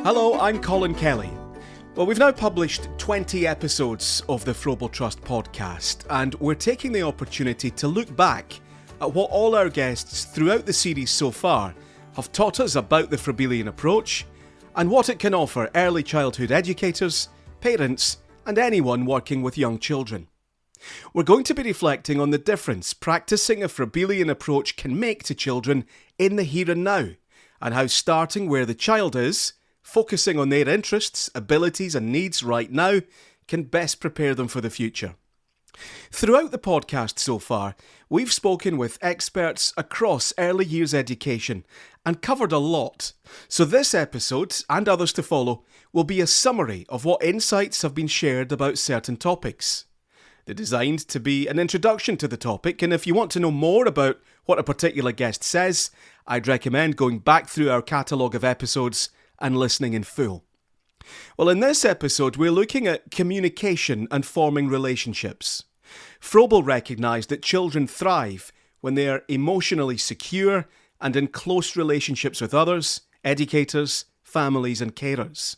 Hello, I'm Colin Kelly. Well, we've now published 20 episodes of the Froebel Trust podcast, and we're taking the opportunity to look back at what all our guests throughout the series so far have taught us about the Froebelian approach and what it can offer early childhood educators, parents, and anyone working with young children. We're going to be reflecting on the difference practicing a Froebelian approach can make to children in the here and now, and how starting where the child is, focusing on their interests, abilities and needs right now, can best prepare them for the future. Throughout the podcast so far, we've spoken with experts across early years education and covered a lot. So this episode, and others to follow, will be a summary of what insights have been shared about certain topics. They're designed to be an introduction to the topic, and if you want to know more about what a particular guest says, I'd recommend going back through our catalogue of episodes and listening in full. Well, in this episode, we're looking at communication and forming relationships. Froebel recognised that children thrive when they are emotionally secure and in close relationships with others, educators, families and carers.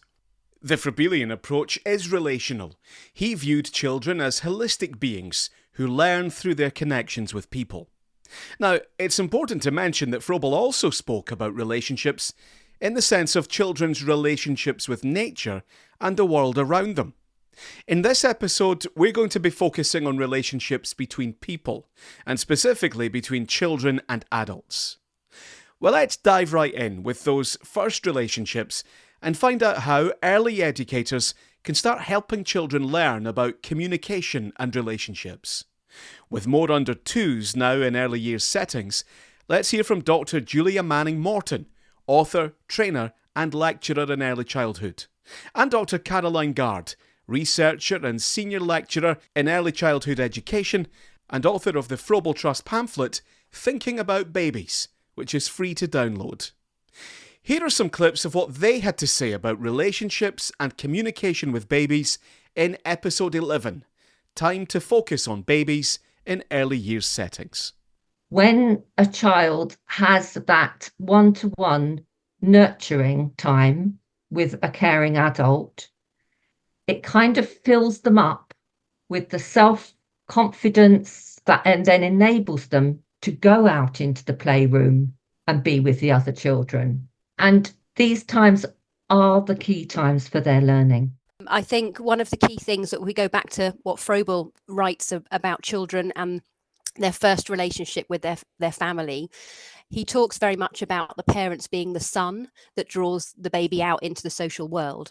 The Froebelian approach is relational. He viewed children as holistic beings who learn through their connections with people. Now, it's important to mention that Froebel also spoke about relationships in the sense of children's relationships with nature and the world around them. In this episode, we're going to be focusing on relationships between people, and specifically between children and adults. Well, let's dive right in with those first relationships and find out how early educators can start helping children learn about communication and relationships. With more under twos now in early years settings, let's hear from Dr. Julia Manning-Morton, author, trainer and lecturer in early childhood, and Dr. Caroline Gard, researcher and senior lecturer in early childhood education and author of the Froebel Trust pamphlet Thinking About Babies, which is free to download. Here are some clips of what they had to say about relationships and communication with babies in episode 11, Time to Focus on Babies in Early Years Settings. When a child has that one-to-one nurturing time with a caring adult, it kind of fills them up with the self-confidence that and then enables them to go out into the playroom and be with the other children. And these times are the key times for their learning. I think one of the key things that we go back to what Froebel writes about children and their first relationship with their family. He talks very much about the parents being the sun that draws the baby out into the social world.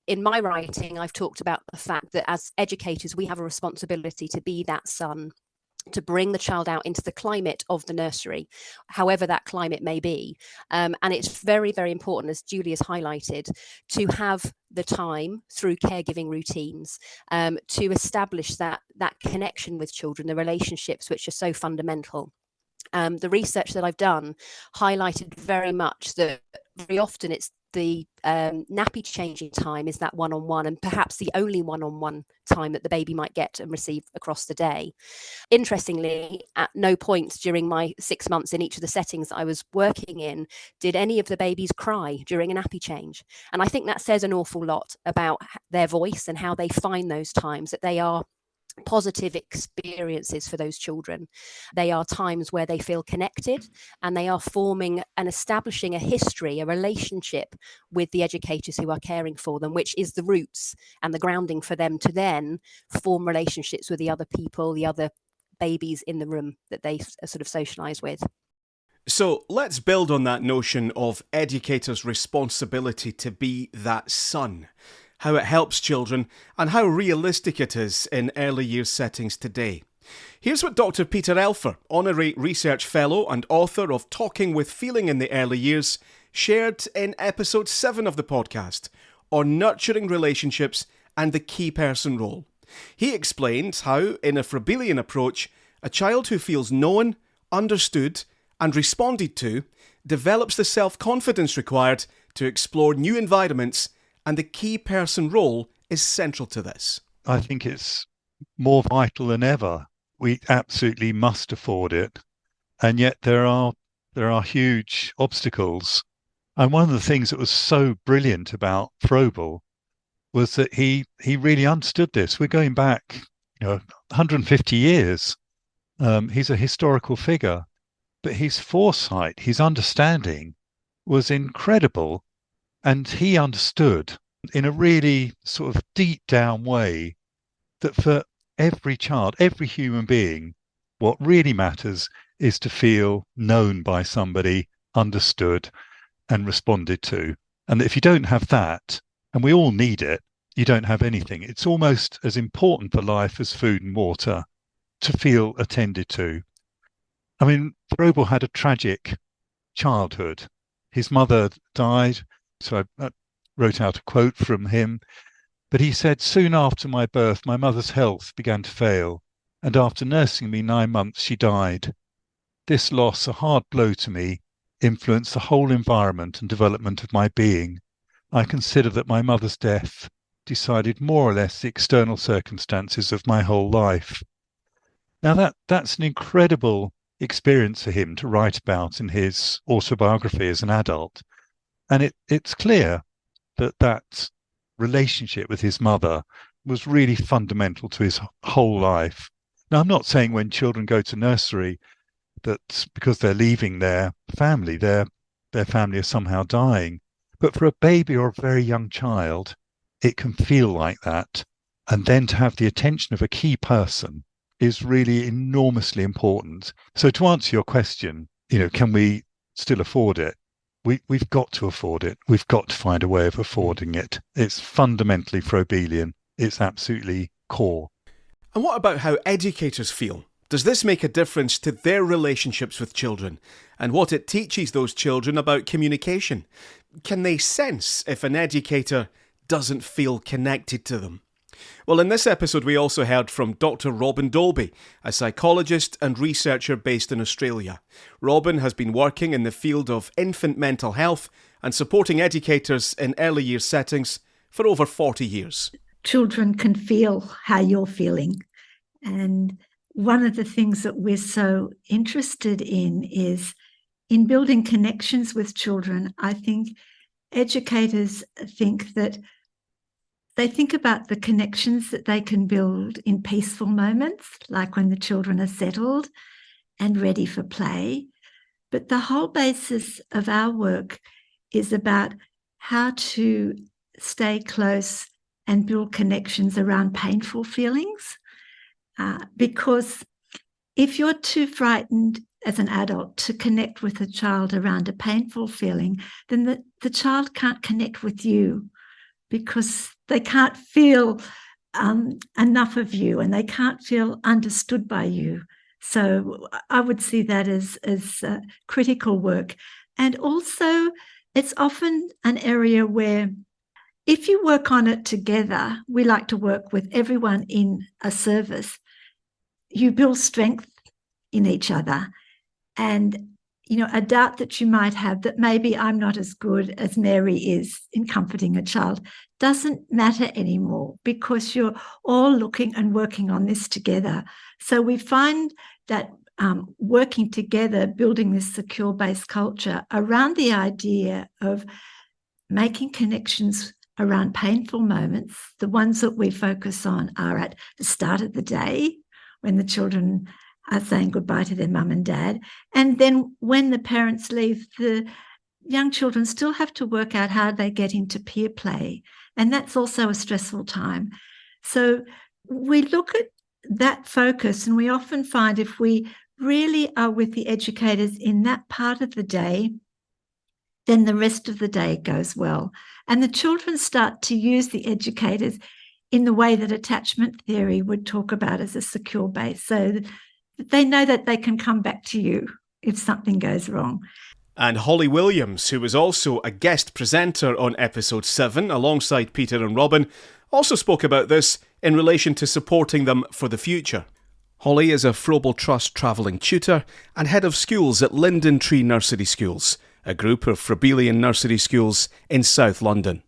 In my writing, I've talked about the fact that as educators, we have a responsibility to be that sun, to bring the child out into the climate of the nursery, however that climate may be. And it's very, very important, as Julie has highlighted, to have the time through caregiving routines to establish that connection with children, the relationships which are so fundamental. The research that I've done highlighted very much that very often it's the nappy changing time is that one-on-one, and perhaps the only one-on-one time that the baby might get and receive across the day. Interestingly, at no point during my 6 months in each of the settings that I was working in did any of the babies cry during a nappy change. And I think that says an awful lot about their voice and how they find those times, that they are positive experiences for those children. They are times where they feel connected and they are forming and establishing a history, a relationship with the educators who are caring for them, which is the roots and the grounding for them to then form relationships with the other people, the other babies in the room that they sort of socialise with. So let's build on that notion of educators' responsibility to be that sun, how it helps children, and how realistic it is in early years settings today. Here's what Dr. Peter Elfer, Honorary Research Fellow and author of Talking with Feeling in the Early Years, shared in episode 7 of the podcast on nurturing relationships and the key person role. He explained how, in a Froebelian approach, a child who feels known, understood, and responded to develops the self-confidence required to explore new environments, and the key person role is central to this. I think it's more vital than ever. We absolutely must afford it. And yet there are huge obstacles And one of the things that was so brilliant about Froebel was that he really understood this. We're going back, 150 years. He's a historical figure, but his foresight, his understanding was incredible. And he understood in a really sort of deep down way that for every child, every human being, what really matters is to feel known by somebody, understood and responded to. And if you don't have that, and we all need it, you don't have anything. It's almost as important for life as food and water to feel attended to. I mean, Froebel had a tragic childhood. His mother died, so I wrote out a quote from him. But he said, "Soon after my birth, my mother's health began to fail, and after nursing me 9 months, she died. This loss, a hard blow to me, influenced the whole environment and development of my being. I consider that my mother's death decided more or less the external circumstances of my whole life." Now that's an incredible experience for him to write about in his autobiography as an adult. And it's clear that relationship with his mother was really fundamental to his whole life. Now, I'm not saying when children go to nursery that because they're leaving their family are somehow dying. But for a baby or a very young child, it can feel like that. And then to have the attention of a key person is really enormously important. So to answer your question, can we still afford it? We've got to afford it. We've got to find a way of affording it. It's fundamentally Froebelian. It's absolutely core. And what about how educators feel? Does this make a difference to their relationships with children and what it teaches those children about communication? Can they sense if an educator doesn't feel connected to them? Well, in this episode, we also heard from Dr. Robyn Dolby, a psychologist and researcher based in Australia. Robyn has been working in the field of infant mental health and supporting educators in early years settings for over 40 years. Children can feel how you're feeling. And one of the things that we're so interested in is in building connections with children. I think educators think that they think about the connections that they can build in peaceful moments, like when the children are settled and ready for play. But the whole basis of our work is about how to stay close and build connections around painful feelings. Because if you're too frightened as an adult to connect with a child around a painful feeling, then the child can't connect with you because they can't feel enough of you and they can't feel understood by you. So I would see that as critical work. And also, it's often an area where if you work on it together, we like to work with everyone in a service, you build strength in each other. And a doubt that you might have that maybe I'm not as good as Mary is in comforting a child doesn't matter anymore because you're all looking and working on this together. So we find that working together, building this secure-based culture around the idea of making connections around painful moments. The ones that we focus on are at the start of the day when the children are saying goodbye to their mum and dad. And then when the parents leave, the young children still have to work out how they get into peer play. And that's also a stressful time. So we look at that focus, and we often find if we really are with the educators in that part of the day, then the rest of the day goes well. And the children start to use the educators in the way that attachment theory would talk about as a secure base. So they know that they can come back to you if something goes wrong. And Holli Williams, who was also a guest presenter on episode 7 alongside Peter and Robyn, also spoke about this in relation to supporting them for the future. Holli is a Froebel Trust travelling tutor and head of schools at Linden Tree Nursery Schools, a group of Froebelian nursery schools in South London.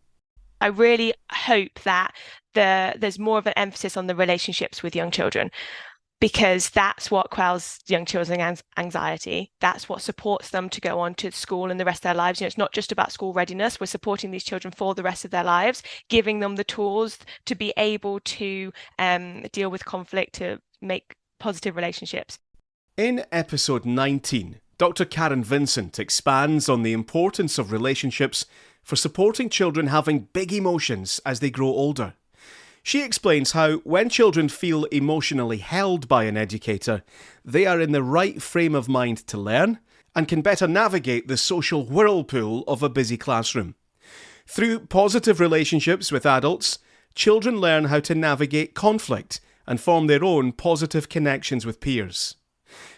I really hope that there's more of an emphasis on the relationships with young children, because that's what quells young children's anxiety. That's what supports them to go on to school and the rest of their lives. It's not just about school readiness. We're supporting these children for the rest of their lives, giving them the tools to be able to deal with conflict, to make positive relationships. In episode 19, Dr. Karen Vincent expands on the importance of relationships for supporting children having big emotions as they grow older. She explains how when children feel emotionally held by an educator, they are in the right frame of mind to learn and can better navigate the social whirlpool of a busy classroom. Through positive relationships with adults, children learn how to navigate conflict and form their own positive connections with peers.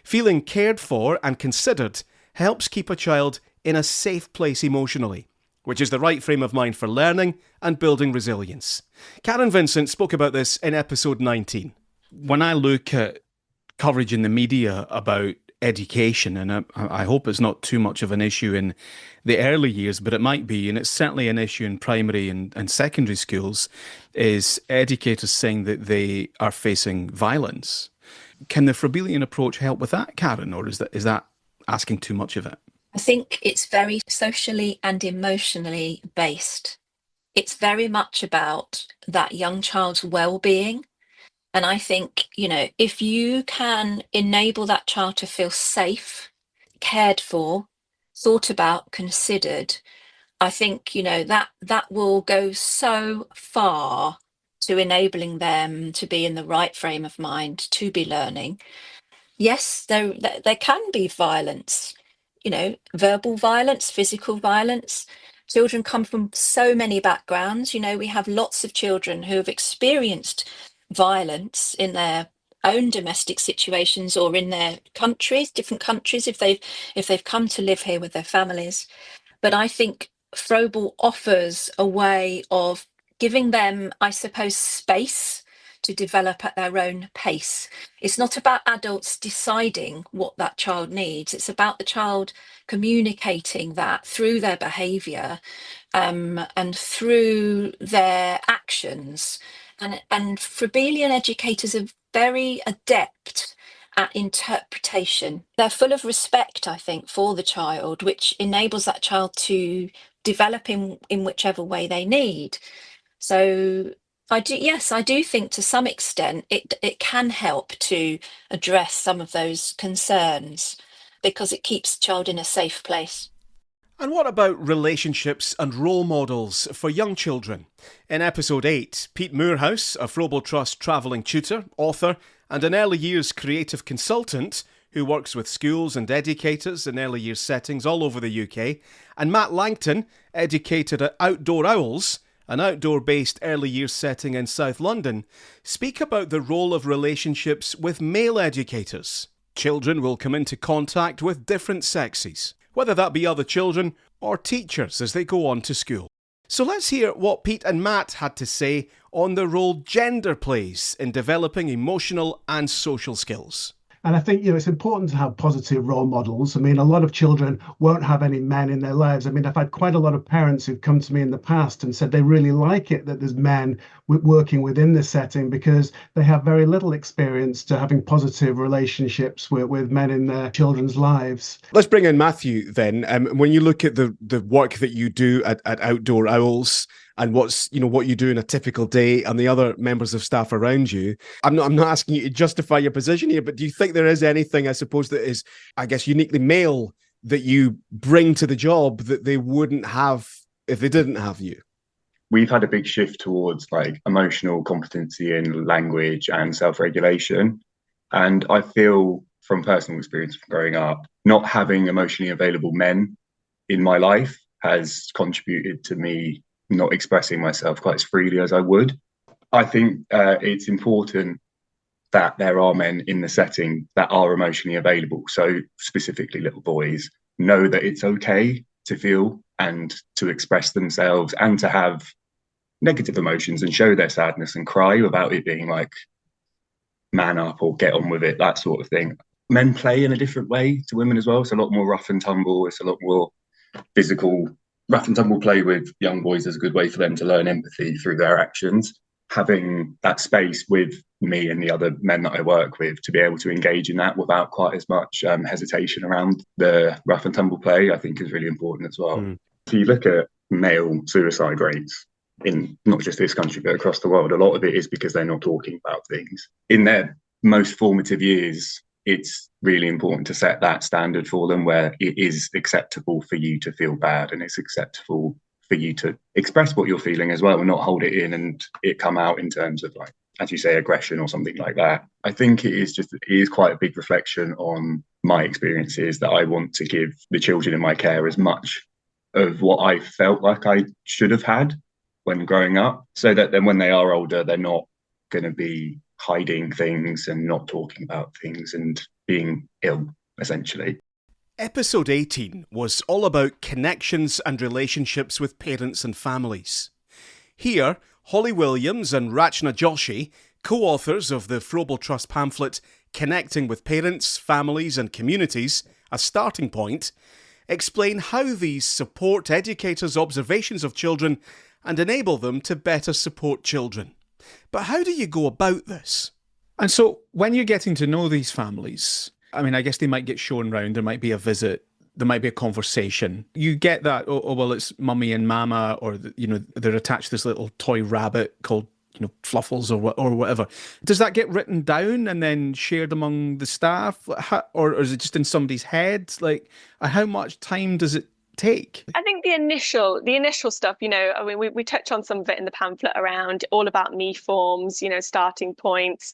Feeling cared for and considered helps keep a child in a safe place emotionally, which is the right frame of mind for learning and building resilience. Karen Vincent spoke about this in episode 19. When I look at coverage in the media about education, and I hope it's not too much of an issue in the early years, but it might be, and it's certainly an issue in primary and secondary schools, is educators saying that they are facing violence. Can the Froebelian approach help with that, Karen, or is that asking too much of it? I think it's very socially and emotionally based. It's very much about that young child's well-being. And I think, if you can enable that child to feel safe, cared for, thought about, considered, I think, that will go so far to enabling them to be in the right frame of mind, to be learning. Yes, there can be violence. Verbal violence, physical violence. Children come from so many backgrounds. We have lots of children who have experienced violence in their own domestic situations or in their countries, different countries, if they've come to live here with their families. But I think Froebel offers a way of giving them, I suppose, space to develop at their own pace. It's not about adults deciding what that child needs. It's about the child communicating that through their behaviour and through their actions. And Froebelian educators are very adept at interpretation. They're full of respect, I think, for the child, which enables that child to develop in whichever way they need. So I do think to some extent it can help to address some of those concerns because it keeps the child in a safe place. And what about relationships and role models for young children? In episode 8, Pete Moorhouse, a Froebel Trust travelling tutor, author, and an early years creative consultant who works with schools and educators in early years settings all over the UK, and Matt Langton, educator at Outdoor Owls, an outdoor-based early years setting in South London, speak about the role of relationships with male educators. Children will come into contact with different sexes, whether that be other children or teachers as they go on to school. So let's hear what Pete and Matt had to say on the role gender plays in developing emotional and social skills. And I think, it's important to have positive role models. I mean, a lot of children won't have any men in their lives. I mean, I've had quite a lot of parents who've come to me in the past and said they really like it that there's men working within this setting because they have very little experience to having positive relationships with men in their children's lives. Let's bring in Matthew then. When you look at the work that you do at Outdoor Owls, and what you do in a typical day and the other members of staff around you. I'm not asking you to justify your position here, but do you think there is anything, I suppose, that is, I guess, uniquely male that you bring to the job that they wouldn't have if they didn't have you? We've had a big shift towards emotional competency in language and self-regulation. And I feel from personal experience from growing up, not having emotionally available men in my life has contributed to me not expressing myself quite as freely as I would. I think it's important that there are men in the setting that are emotionally available. So specifically little boys know that it's okay to feel and to express themselves and to have negative emotions and show their sadness and cry without it being man up or get on with it, that sort of thing. Men play in a different way to women as well. It's a lot more rough and tumble. It's a lot more physical. Rough and tumble play with young boys is a good way for them to learn empathy through their actions. having that space with me and the other men that I work with to be able to engage in that without quite as much hesitation around the rough and tumble play, I think is really important as well. If you look at male suicide rates in not just this country but across the world, a lot of it is because they're not talking about things. In their most formative years, it's really important to set that standard for them where it is acceptable for you to feel bad and it's acceptable for you to express what you're feeling as well and not hold it in and it come out in terms of, like, as you say, aggression or something like that. I think it is quite a big reflection on my experiences that I want to give the children in my care as much of what I felt like I should have had when growing up, so that then when they are older, they're not going to be hiding things and not talking about things and being ill, essentially. Episode 18 was all about connections and relationships with parents and families. Here, Holli Williams and Rachna Joshi, co-authors of the Froebel Trust pamphlet Connecting with Parents, Families and Communities, a Starting Point, explain how these support educators' observations of children and enable them to better support children. But how do you go about this? And so, when you're getting to know these families, I mean, I guess they might get shown round, there might be a visit, there might be a conversation. You get that, oh well, it's mummy and mama, or, they're attached to this little toy rabbit called, Fluffles or whatever. Does that get written down and then shared among the staff? Or is it just in somebody's head? Like, how much time does it take? I think the initial stuff, I mean, we touch on some of it in the pamphlet around all about me forms, starting points,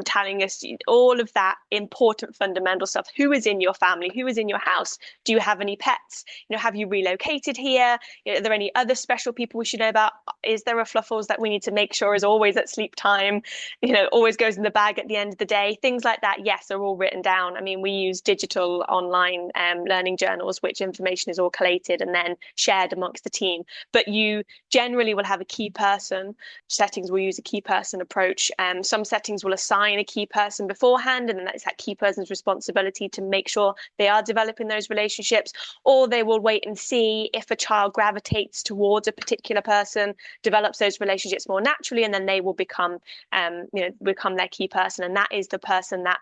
telling us all of that important fundamental stuff. Who is in your family? Who is in your house? Do you have any pets? Have you relocated here? Are there any other special people we should know about? Is there a Fluffles that we need to make sure is always at sleep time, always goes in the bag at the end of the day? Things like that, yes, are all written down. I mean, we use digital online learning journals, which information is all collated and then shared amongst the team. But you generally will have a key person. Settings will use a key person approach. Some settings will assign a key person beforehand, and then that's that key person's responsibility to make sure they are developing those relationships. Or they will wait and see if a child gravitates towards a particular person, develops those relationships more naturally, and then they will become their key person. And that is the person that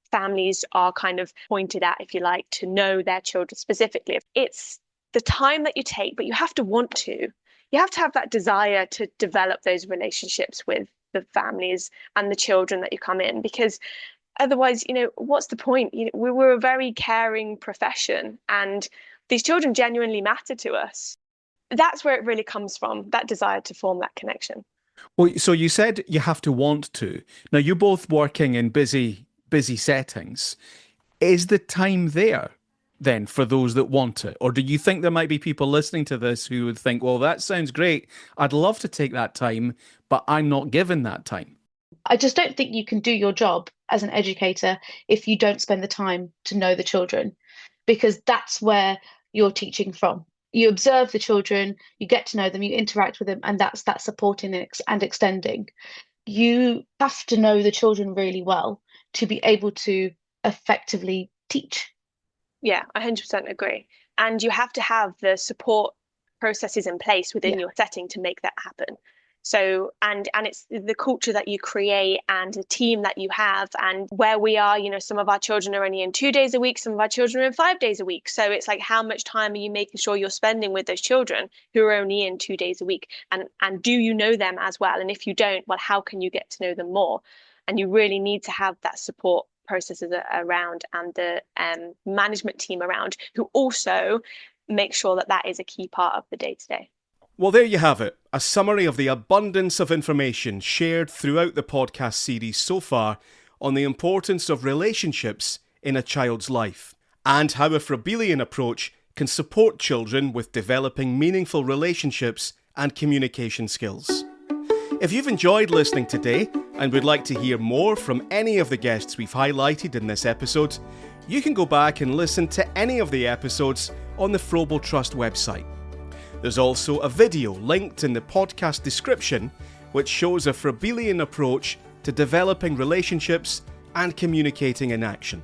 families are kind of pointed at, if you like, to know their children specifically. It's the time that you take, but you have to want to. You have to have that desire to develop those relationships with the families and the children that you come in, because otherwise, what's the point? We're a very caring profession, and these children genuinely matter to us. That's where it really comes from, that desire to form that connection. Well, so you said you have to want to. Now, you're both working in busy settings. Is the time there then for those that want it? Or do you think there might be people listening to this who would think, well, that sounds great, I'd love to take that time, but I'm not given that time? I just don't think you can do your job as an educator if you don't spend the time to know the children, because that's where you're teaching from. You observe the children, you get to know them, you interact with them, and that's that supporting and extending. You have to know the children really well to be able to effectively teach. Yeah, 100% agree. And you have to have the support processes in place within your setting to make that happen. So, and it's the culture that you create and the team that you have, and where we are, some of our children are only in 2 days a week, some of our children are in 5 days a week. So it's like, how much time are you making sure you're spending with those children who are only in 2 days a week? And do you know them as well? And if you don't, well, how can you get to know them more? And you really need to have that support processes around, and the management team around, who also make sure that is a key part of the day-to-day. Well, there you have it, a summary of the abundance of information shared throughout the podcast series so far on the importance of relationships in a child's life, and how a Froebelian approach can support children with developing meaningful relationships and communication skills. If you've enjoyed listening today and would like to hear more from any of the guests we've highlighted in this episode, you can go back and listen to any of the episodes on the Froebel Trust website. There's also a video linked in the podcast description which shows a Froebelian approach to developing relationships and communicating in action.